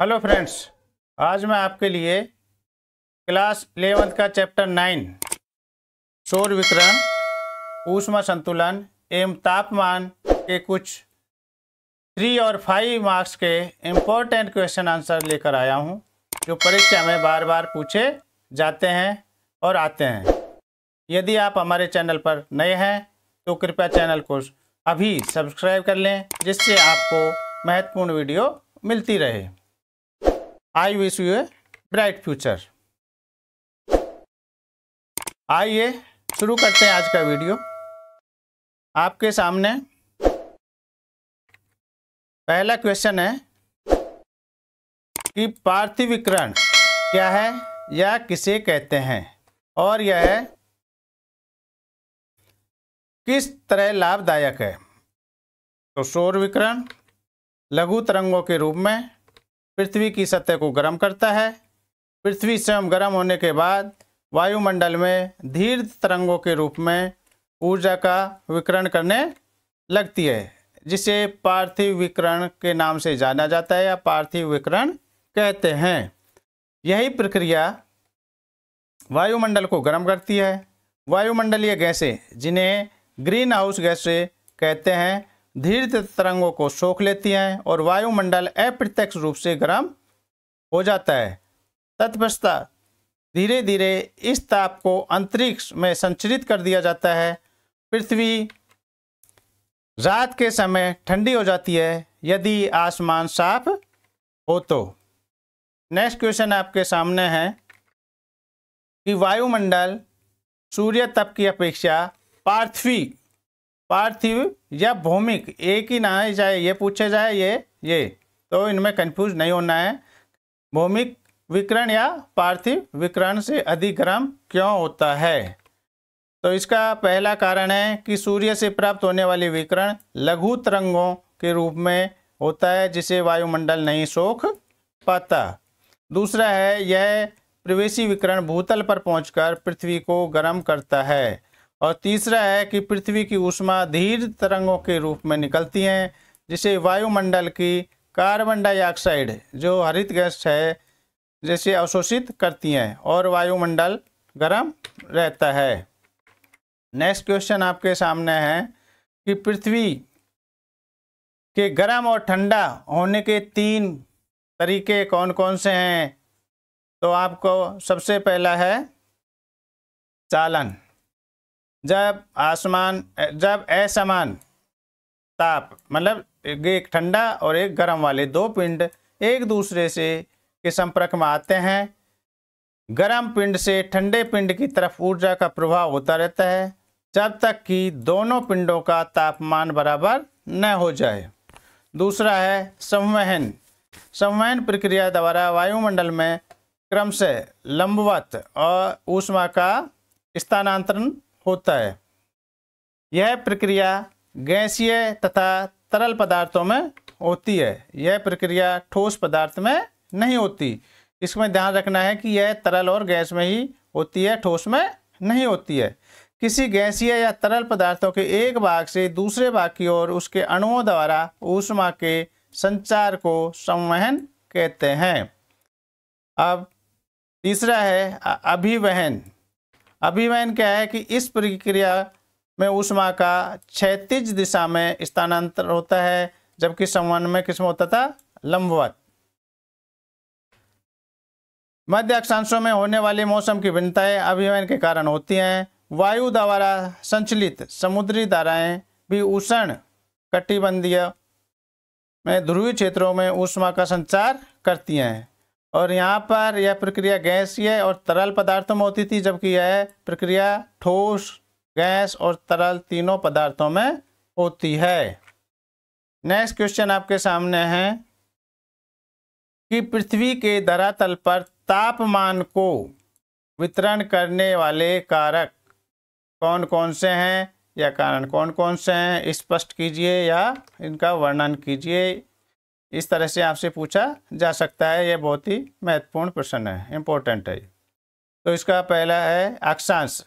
Hello friends, आज मैं आपके लिए क्लास 11th का चैप्टर 9 सौर विकिरण, ऊष्मा संतुलन एवं तापमान के कुछ 3 और 5 मार्क्स के इम्पोर्टेंट क्वेश्चन आंसर लेकर आया हूं, जो परीक्षा में बार बार पूछे जाते हैं और आते हैं। यदि आप हमारे चैनल पर नए हैं तो कृपया चैनल को अभी सब्सक्राइब कर लें, जिससे आपको महत्वपूर्ण वीडियो मिलती रहे। I wish U a bright future. आइए शुरू करते हैं आज का वीडियो। आपके सामने पहला क्वेश्चन है कि पार्थिव विकिरण क्या है या किसे कहते हैं, और यह किस तरह लाभदायक है। तो सौर विकिरण लघु तरंगों के रूप में पृथ्वी की सतह को गर्म करता है। पृथ्वी स्वयं गर्म होने के बाद वायुमंडल में धीर तरंगों के रूप में ऊर्जा का विकिरण करने लगती है, जिसे पार्थिव विकिरण के नाम से जाना जाता है या पार्थिव विकिरण कहते हैं। यही प्रक्रिया वायुमंडल को गर्म करती है। वायुमंडलीय गैसें, जिन्हें ग्रीन हाउस गैसें कहते हैं, धीर तरंगों को सोख लेती हैं और वायुमंडल अप्रत्यक्ष रूप से गर्म हो जाता है। तत्पश्चात धीरे धीरे इस ताप को अंतरिक्ष में संचरित कर दिया जाता है। पृथ्वी रात के समय ठंडी हो जाती है यदि आसमान साफ हो तो। नेक्स्ट क्वेश्चन आपके सामने है कि वायुमंडल सूर्य तप की अपेक्षा पार्थिव या भौमिक, एक ही ना जाए, ये पूछे जाए ये तो इनमें कंफ्यूज नहीं होना है। भौमिक विकिरण या पार्थिव विकिरण से अधिक गर्म क्यों होता है? तो इसका पहला कारण है कि सूर्य से प्राप्त होने वाली विकिरण लघु तरंगों के रूप में होता है, जिसे वायुमंडल नहीं सोख पाता। दूसरा है, यह प्रवेशी विकिरण भूतल पर पहुंचकर पृथ्वी को गर्म करता है। और तीसरा है कि पृथ्वी की ऊष्मा धीर तरंगों के रूप में निकलती हैं, जिसे वायुमंडल की कार्बन डाइऑक्साइड, जो हरित गैस है, जैसे अवशोषित करती हैं और वायुमंडल गर्म रहता है। नेक्स्ट क्वेश्चन आपके सामने है कि पृथ्वी के गर्म और ठंडा होने के 3 तरीके कौन कौन से हैं? तो आपको सबसे पहला है चालन। जब असमान ताप, मतलब एक ठंडा और एक गर्म वाले 2 पिंड एक दूसरे से के संपर्क में आते हैं, गर्म पिंड से ठंडे पिंड की तरफ ऊर्जा का प्रवाह होता रहता है जब तक कि दोनों पिंडों का तापमान बराबर न हो जाए। दूसरा है संवहन। संवहन प्रक्रिया द्वारा वायुमंडल में क्रमशः लंबवत और ऊष्मा का स्थानांतरण होता है। यह प्रक्रिया गैसीय तथा तरल पदार्थों में होती है। यह प्रक्रिया ठोस पदार्थ में नहीं होती। इसमें ध्यान रखना है कि यह तरल और गैस में ही होती है, ठोस में नहीं होती है। किसी गैसीय या तरल पदार्थों के एक भाग से दूसरे भाग की ओर उसके अणुओं द्वारा ऊष्मा के संचार को संवहन कहते हैं। अब तीसरा है अभिवहन। अभिवहन क्या है कि इस प्रक्रिया में ऊष्मा का क्षैतिज दिशा में स्थानांतरण होता है, जबकि संवहन में किसमें होता था? लंबवत। मध्य अक्षांशों में होने वाली मौसम की भिन्नताएं अभिवहन के कारण होती हैं। वायु द्वारा संचालित समुद्री धाराएं भी उष्ण कटिबंधीय में ध्रुवीय क्षेत्रों में ऊष्मा का संचार करती हैं, और यहाँ पर यह प्रक्रिया गैसीय और तरल पदार्थों में होती थी, जबकि यह प्रक्रिया ठोस, गैस और तरल तीनों पदार्थों में होती है। नेक्स्ट क्वेश्चन आपके सामने है कि पृथ्वी के धरातल पर तापमान को वितरण करने वाले कारक कौन कौन से हैं या कारण कौन कौन से हैं, स्पष्ट कीजिए या इनका वर्णन कीजिए। इस तरह से आपसे पूछा जा सकता है। यह बहुत ही महत्वपूर्ण प्रश्न है, इम्पोर्टेंट है। तो इसका पहला है अक्षांश।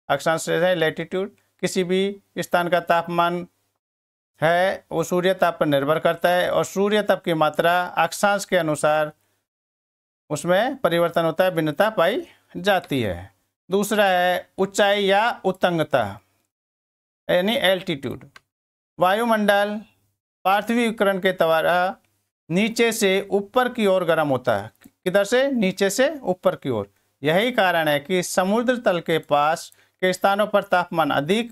अक्षांश है लैटिट्यूड। किसी भी स्थान का तापमान है वो सूर्य ताप पर निर्भर करता है और सूर्य ताप की मात्रा अक्षांश के अनुसार उसमें परिवर्तन होता है, भिन्नता पाई जाती है। दूसरा है ऊंचाई या उत्तुंगता यानी एल्टीट्यूड। वायुमंडल पार्थिवी विकिरण के द्वारा नीचे से ऊपर की ओर गर्म होता है। किधर से? नीचे से ऊपर की ओर। यही कारण है कि समुद्र तल के पास के स्थानों पर तापमान अधिक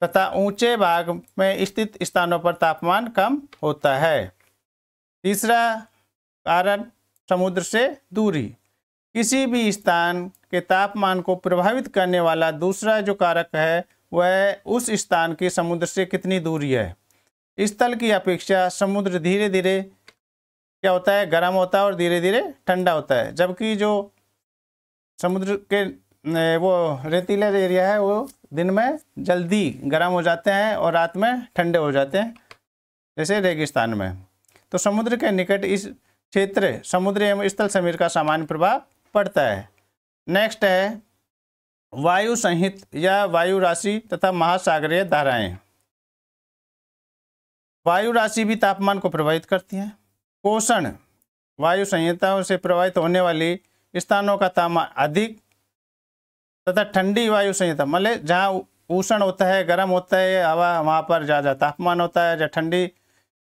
तथा ऊंचे भाग में स्थित स्थानों पर तापमान कम होता है। तीसरा कारण समुद्र से दूरी। किसी भी स्थान के तापमान को प्रभावित करने वाला दूसरा जो कारक है वह उस स्थान की समुद्र से कितनी दूरी है। स्थल की अपेक्षा समुद्र धीरे धीरे क्या होता है? गर्म होता है और धीरे धीरे ठंडा होता है, जबकि जो समुद्र के वो रेतीला एरिया है वो दिन में जल्दी गर्म हो जाते हैं और रात में ठंडे हो जाते हैं, जैसे रेगिस्तान में। तो समुद्र के निकट इस क्षेत्र समुद्र एवं स्थल समीर का सामान्य प्रभाव पड़ता है। नेक्स्ट है वायु संहित या वायु राशि तथा महासागरीय धाराएं। वायु राशि भी तापमान को प्रभावित करती है। पोषण वायु संहिताओं से प्रभावित होने वाली स्थानों का तापमान अधिक तथा ठंडी वायु संहिता मतलब जहाँ उष्ण होता है, गर्म होता है हवा, वहाँ पर ज़्यादा तापमान होता है। जहाँ ठंडी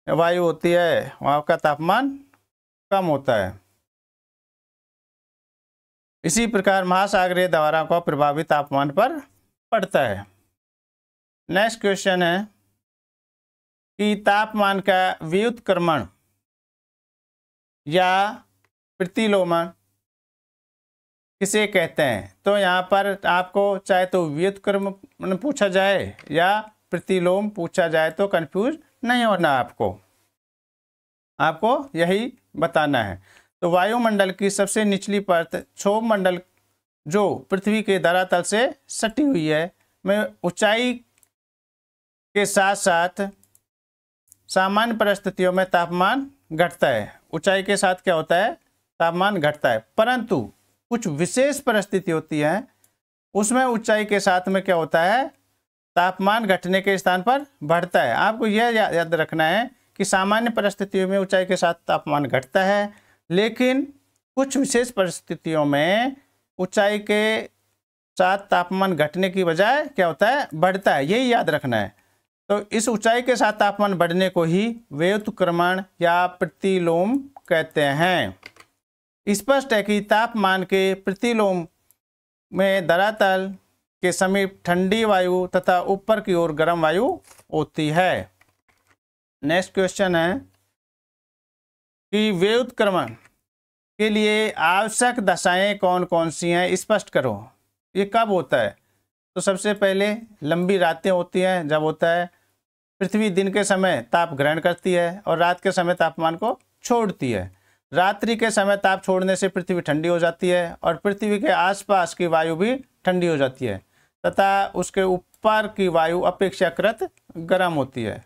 वायु होती है वहाँ का तापमान कम होता है। इसी प्रकार महासागरीय धाराओं का प्रभाव तापमान पर पड़ता है। नेक्स्ट क्वेश्चन है कि तापमान का व्युत्क्रमण या प्रतिलोमन किसे कहते हैं। तो यहाँ पर आपको चाहे तो व्युत्क्रमण पूछा जाए या प्रतिलोम पूछा जाए तो कंफ्यूज नहीं होना, आपको यही बताना है। तो वायुमंडल की सबसे निचली परत क्षोभ मंडल जो पृथ्वी के धरातल से सटी हुई है में ऊंचाई के साथ साथ सामान्य परिस्थितियों में तापमान घटता है। ऊंचाई के साथ क्या होता है? तापमान घटता है, परंतु कुछ विशेष परिस्थिति होती है उसमें ऊंचाई के साथ में क्या होता है? तापमान घटने के स्थान पर बढ़ता है। आपको यह याद रखना है कि सामान्य परिस्थितियों में ऊंचाई के साथ तापमान घटता है, लेकिन कुछ विशेष परिस्थितियों में ऊंचाई के साथ तापमान घटने की बजाय क्या होता है? बढ़ता है। यही याद रखना है। तो इस ऊंचाई के साथ तापमान बढ़ने को ही व्युत्क्रमण या प्रतिलोम कहते हैं। स्पष्ट है कि तापमान के प्रतिलोम में धरातल के समीप ठंडी वायु तथा ऊपर की ओर गर्म वायु होती है। नेक्स्ट क्वेश्चन है कि व्युत्क्रमण के लिए आवश्यक दशाएं कौन कौन सी हैं, स्पष्ट करो। ये कब होता है? तो सबसे पहले लंबी रातें होती हैं, जब होता है पृथ्वी दिन के समय ताप ग्रहण करती है और रात के समय तापमान को छोड़ती है। रात्रि के समय ताप छोड़ने से पृथ्वी ठंडी हो जाती है और पृथ्वी के आसपास की वायु भी ठंडी हो जाती है तथा उसके ऊपर की वायु अपेक्षाकृत गर्म होती है।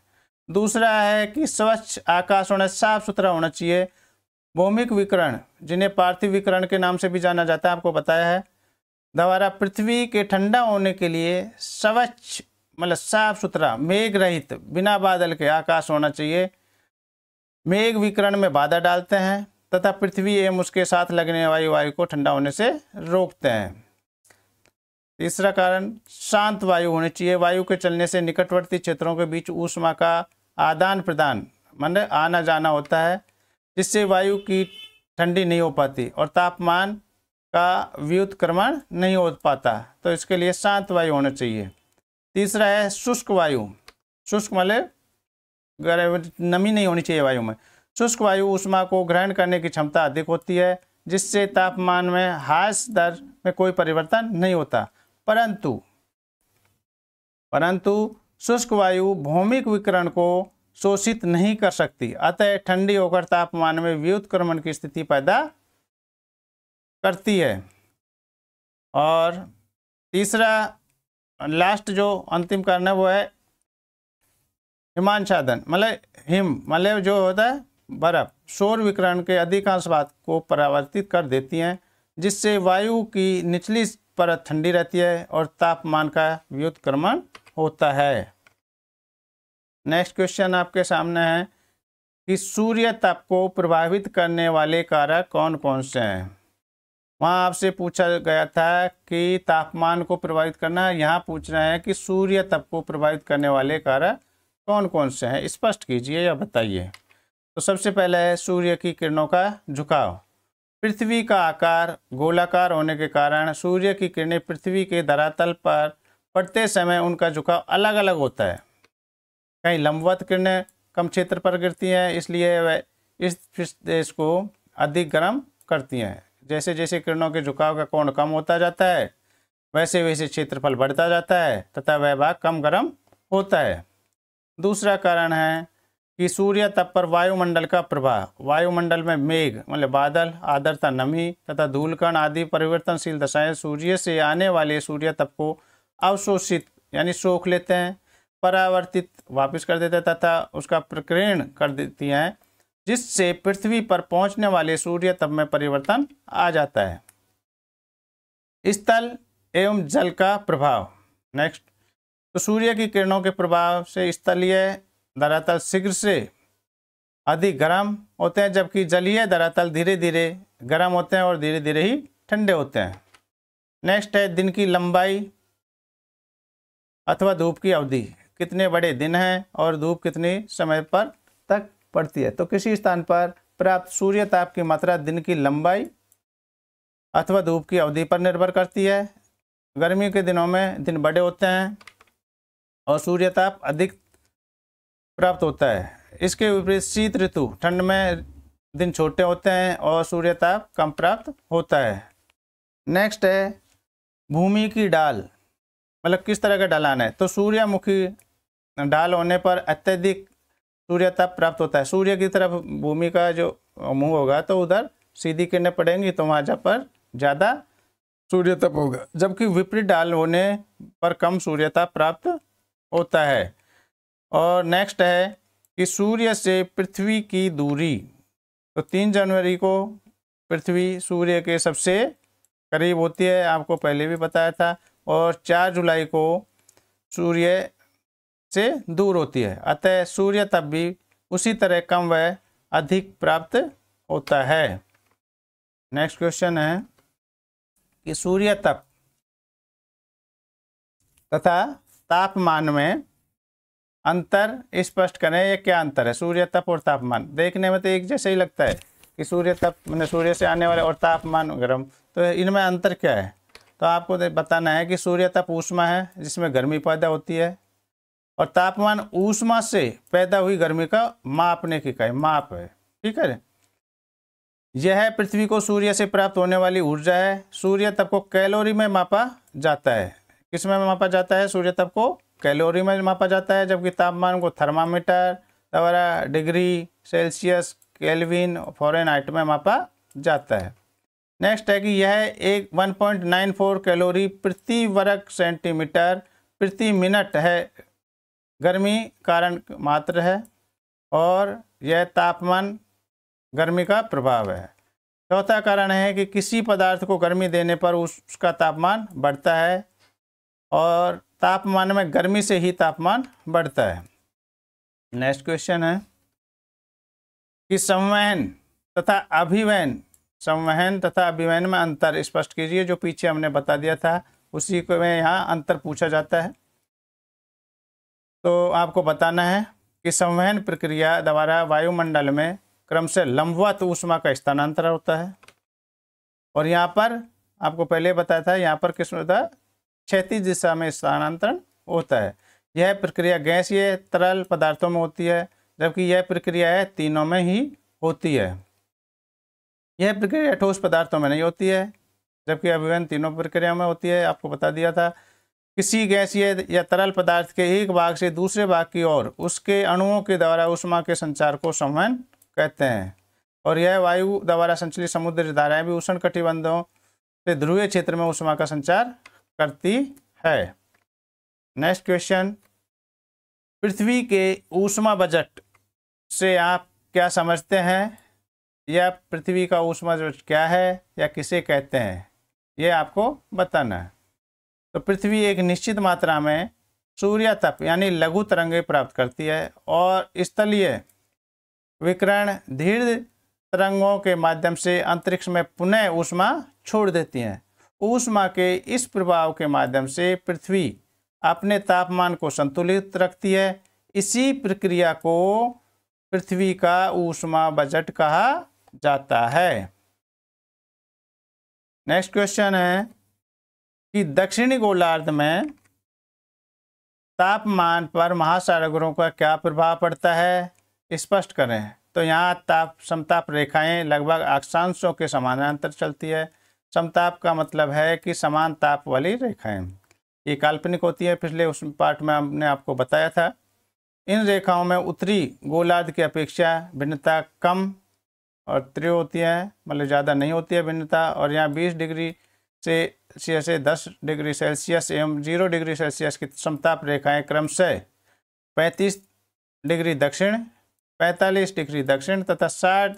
दूसरा है कि स्वच्छ आकाश होना, साफ सुथरा होना चाहिए। भौमिक विकिरण जिन्हें पार्थिव विकिरण के नाम से भी जाना जाता है, आपको बताया है, द्वारा पृथ्वी के ठंडा होने के लिए स्वच्छ मतलब साफ सुथरा मेघ रहित बिना बादल के आकाश होना चाहिए। मेघ विकिरण में बाधा डालते हैं तथा पृथ्वी एवं उसके साथ लगने वाली वायु को ठंडा होने से रोकते हैं। तीसरा कारण शांत वायु होनी चाहिए। वायु के चलने से निकटवर्ती क्षेत्रों के बीच ऊष्मा का आदान प्रदान मतलब आना जाना होता है, जिससे वायु की ठंडी नहीं हो पाती और तापमान का व्युत्क्रमण नहीं हो पाता। तो इसके लिए शांत वायु होना चाहिए। तीसरा है शुष्क वायु। शुष्क मतलब नमी नहीं होनी चाहिए वायु में। शुष्क वायु ऊष्मा को ग्रहण करने की क्षमता अधिक होती है, जिससे तापमान में ह्रास दर में कोई परिवर्तन नहीं होता। परंतु शुष्क वायु भौमिक विकिरण को शोषित नहीं कर सकती, अतः ठंडी होकर तापमान में व्युत्क्रमण की स्थिति पैदा करती है। और तीसरा लास्ट जो अंतिम कारण है वो है हिमांछादन मतलब हिम मतलब जो होता है बर्फ, सौर विकिरण के अधिकांश भाग को परावर्तित कर देती हैं, जिससे वायु की निचली परत ठंडी रहती है और तापमान का व्युत्क्रमण होता है। नेक्स्ट क्वेश्चन आपके सामने है कि सूर्य तप को प्रभावित करने वाले कारक कौन कौन से हैं। वहाँ आपसे पूछा गया था कि तापमान को प्रभावित करना, यहाँ पूछ रहे हैं कि सूर्य तप को प्रभावित करने वाले कारक कौन कौन से हैं, स्पष्ट कीजिए या बताइए। तो सबसे पहले है सूर्य की किरणों का झुकाव। पृथ्वी का आकार गोलाकार होने के कारण सूर्य की किरणें पृथ्वी के धरातल पर पड़ते समय उनका झुकाव अलग अलग होता है। कहीं लंबवत किरणें कम क्षेत्र पर गिरती हैं, इसलिए वह इस देश को अधिक गर्म करती हैं। जैसे जैसे किरणों के झुकाव का कोण कम होता जाता है, वैसे वैसे क्षेत्रफल बढ़ता जाता है तथा वह भाग कम गर्म होता है। दूसरा कारण है कि सूर्य तप पर वायुमंडल का प्रभाव। वायुमंडल में मेघ मतलब बादल, आर्द्रता, नमी तथा धूलकण आदि परिवर्तनशील दशाएं सूर्य से आने वाले सूर्य तप को अवशोषित यानी सोख लेते हैं, परावर्तित वापस कर देते हैं तथा उसका प्रकीर्ण कर देती हैं, जिससे पृथ्वी पर पहुंचने वाले सूर्य तप में परिवर्तन आ जाता है। स्थल एवं जल का प्रभाव। नेक्स्ट, तो सूर्य की किरणों के प्रभाव से स्थलीय धरातल शीघ्र से अधिक गर्म होते हैं, जबकि जलीय धरातल धीरे धीरे गर्म होते हैं और धीरे धीरे ही ठंडे होते हैं। नेक्स्ट है दिन की लंबाई अथवा धूप की अवधि। कितने बड़े दिन हैं और धूप कितने समय पर तक पड़ती है। तो किसी स्थान पर प्राप्त सूर्य ताप की मात्रा दिन की लंबाई अथवा धूप की अवधि पर निर्भर करती है। गर्मी के दिनों में दिन बड़े होते हैं और सूर्य ताप अधिक प्राप्त होता है। इसके विपरीत शीत ऋतु, ठंड में दिन छोटे होते हैं और सूर्य ताप कम प्राप्त होता है। नेक्स्ट है भूमि की ढाल, मतलब किस तरह का ढलान है। तो सूर्यमुखी ढाल होने पर अत्यधिक सूर्य ताप प्राप्त होता है। सूर्य की तरफ भूमि का जो मुंह होगा तो उधर सीधी किरणें पड़ेंगी, तो वहाँ पर ज़्यादा सूर्य ताप होगा, जबकि विपरीत ढाल होने पर कम सूर्य ताप प्राप्त होता है। और नेक्स्ट है कि सूर्य से पृथ्वी की दूरी। तो 3 जनवरी को पृथ्वी सूर्य के सबसे करीब होती है, आपको पहले भी बताया था, और 4 जुलाई को सूर्य से दूर होती है। अतः सूर्य तप भी उसी तरह कम व अधिक प्राप्त होता है। नेक्स्ट क्वेश्चन है कि सूर्य तप तथा तापमान में अंतर स्पष्ट करें। ये क्या अंतर है सूर्य तप और तापमान। देखने में तो एक जैसे ही लगता है कि सूर्य तप मैंने सूर्य से आने वाले और तापमान गर्म, तो इनमें अंतर क्या है। तो आपको बताना है कि सूर्य तप ऊष्मा है जिसमें गर्मी पैदा होती है, और तापमान ऊष्मा से पैदा हुई गर्मी का मापने की इकाई माप है। ठीक है, यह पृथ्वी को सूर्य से प्राप्त होने वाली ऊर्जा है। सूर्य तप को कैलोरी में मापा जाता है। किस में मापा जाता है। सूर्य तप को कैलोरी में मापा जाता है, जबकि तापमान को थर्मामीटर द्वारा डिग्री सेल्सियस, केल्विन, फ़ारेनहाइट में मापा जाता है। नेक्स्ट है कि यह एक 1.94 कैलोरी प्रति वर्ग सेंटीमीटर प्रति मिनट है, गर्मी कारण मात्र है, और यह तापमान गर्मी का प्रभाव है। चौथा कारण है कि किसी पदार्थ को गर्मी देने पर उसका तापमान बढ़ता है, और तापमान में गर्मी से ही तापमान बढ़ता है। नेक्स्ट क्वेश्चन है कि संवहन तथा अभिवहन, संवहन तथा अभिवहन में अंतर स्पष्ट कीजिए। जो पीछे हमने बता दिया था उसी को में यहाँ अंतर पूछा जाता है। तो आपको बताना है कि संवहन प्रक्रिया द्वारा वायुमंडल में क्रम से लंबवत ऊष्मा का स्थानांतरण होता है, और यहाँ पर आपको पहले बताया था यहाँ पर किस होता है, क्षैतिज दिशा में स्थानांतरण होता है। यह प्रक्रिया गैसीय तरल पदार्थों में होती है, जबकि यह प्रक्रिया है तीनों में ही होती है। यह प्रक्रिया ठोस पदार्थों में नहीं होती है, जबकि अभिवहन तीनों प्रक्रिया में होती है। आपको बता दिया था किसी गैसीय या तरल पदार्थ के एक भाग से दूसरे भाग की ओर उसके अणुओं के द्वारा ऊष्मा के संचार को संवहन कहते हैं, और यह वायु द्वारा संचालित समुद्री धाराएं भी उष्ण कटिबंधों से ध्रुवीय क्षेत्र में ऊष्मा का संचार करती है। नेक्स्ट क्वेश्चन, पृथ्वी के ऊष्मा बजट से आप क्या समझते हैं, या पृथ्वी का ऊष्मा बजट क्या है या किसे कहते हैं, ये आपको बताना है। तो पृथ्वी एक निश्चित मात्रा में सूर्यतप यानी लघु तरंगें प्राप्त करती है और स्थलीय विकिरण धीर तरंगों के माध्यम से अंतरिक्ष में पुनः ऊष्मा छोड़ देती हैं। ऊष्मा के इस प्रभाव के माध्यम से पृथ्वी अपने तापमान को संतुलित रखती है। इसी प्रक्रिया को पृथ्वी का ऊष्मा बजट कहा जाता है। नेक्स्ट क्वेश्चन है कि दक्षिणी गोलार्ध में तापमान पर महासागरों का क्या प्रभाव पड़ता है, स्पष्ट करें। तो यहाँ ताप समताप रेखाएं लगभग अक्षांशों के समानांतर चलती है। समताप का मतलब है कि समान ताप वाली रेखाएं, ये काल्पनिक होती है। पिछले उस पार्ट में हमने आपको बताया था। इन रेखाओं में उत्तरी गोलार्ध की अपेक्षा भिन्नता कम और तीव्र होती है, मतलब ज़्यादा नहीं होती है भिन्नता। और यहाँ 20 डिग्री सेल्सियस से 10 डिग्री सेल्सियस एवं 0 डिग्री सेल्सियस की समताप रेखाएं क्रमशः 35 डिग्री दक्षिण, 45 डिग्री दक्षिण तथा 60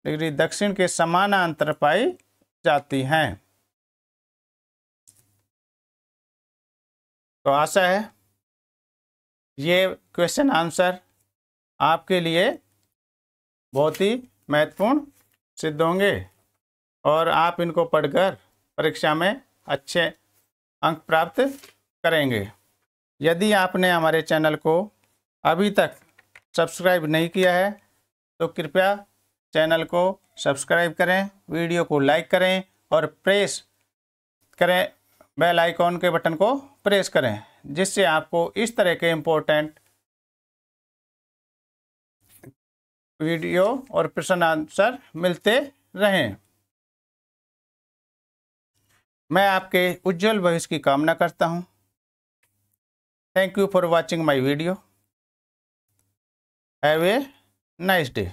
डिग्री दक्षिण के समानांतर पाई जाती हैं। तो आशा है ये क्वेश्चन आंसर आपके लिए बहुत ही महत्वपूर्ण सिद्ध होंगे और आप इनको पढ़कर परीक्षा में अच्छे अंक प्राप्त करेंगे। यदि आपने हमारे चैनल को अभी तक सब्सक्राइब नहीं किया है तो कृपया चैनल को सब्सक्राइब करें, वीडियो को लाइक करें और प्रेस करें, बेल आइकॉन के बटन को प्रेस करें, जिससे आपको इस तरह के इम्पोर्टेंट वीडियो और प्रश्न आंसर मिलते रहें। मैं आपके उज्जवल भविष्य की कामना करता हूं। Thank you for watching my video. Have a nice day.